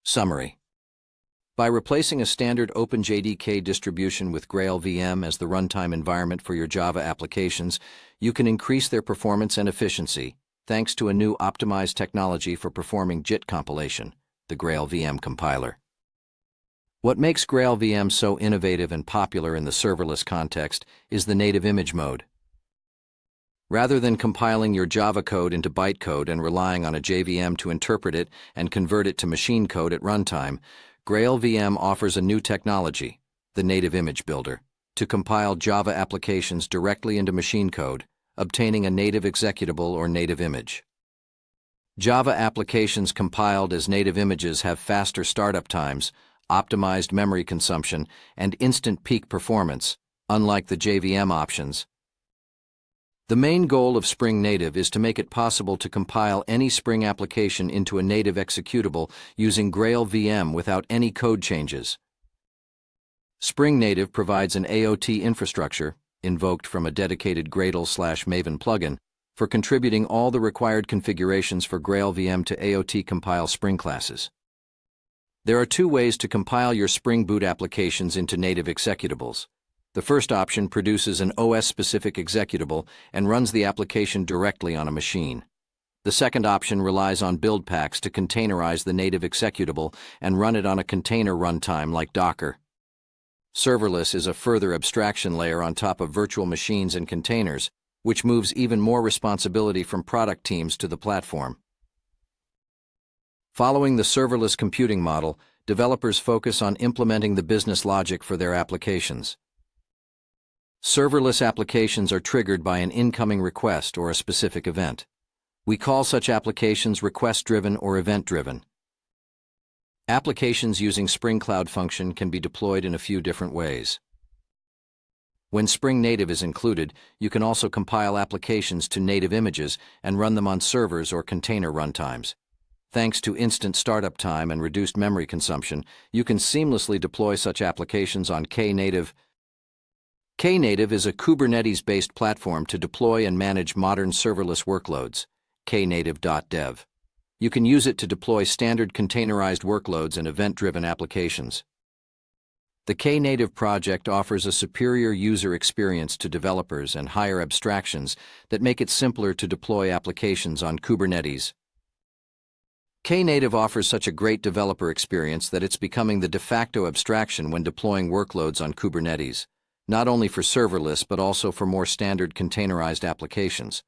Summary. By replacing a standard OpenJDK distribution with Grail VM as the runtime environment for your Java applications, you can increase their performance and efficiency, thanks to a new optimized technology for performing JIT compilation, the Grail VM compiler. What makes Grail VM so innovative and popular in the serverless context is the native image mode. Rather than compiling your Java code into bytecode and relying on a JVM to interpret it and convert it to machine code at runtime, Grail VM offers a new technology, the Native Image Builder, to compile Java applications directly into machine code, obtaining a native executable or native image. Java applications compiled as native images have faster startup times, optimized memory consumption, and instant peak performance, unlike the JVM options. The main goal of Spring Native is to make it possible to compile any Spring application into a native executable using Grail VM without any code changes. Spring Native provides an AOT infrastructure, invoked from a dedicated Gradle/Maven plugin, for contributing all the required configurations for Grail VM to AOT compile Spring classes. There are two ways to compile your Spring Boot applications into native executables. The first option produces an OS-specific executable and runs the application directly on a machine. The second option relies on build packs to containerize the native executable and run it on a container runtime like Docker. Serverless is a further abstraction layer on top of virtual machines and containers, which moves even more responsibility from product teams to the platform. Following the serverless computing model, developers focus on implementing the business logic for their applications. Serverless applications are triggered by an incoming request or a specific event. We call such applications request-driven or event-driven. Applications using Spring Cloud Function can be deployed in a few different ways. When Spring Native is included, you can also compile applications to native images and run them on servers or container runtimes. Thanks to instant startup time and reduced memory consumption, you can seamlessly deploy such applications on Knative. Knative is a Kubernetes-based platform to deploy and manage modern serverless workloads, knative.dev. You can use it to deploy standard containerized workloads and event-driven applications. The Knative project offers a superior user experience to developers and higher abstractions that make it simpler to deploy applications on Kubernetes. Knative offers such a great developer experience that it's becoming the de facto abstraction when deploying workloads on Kubernetes, not only for serverless but also for more standard containerized applications.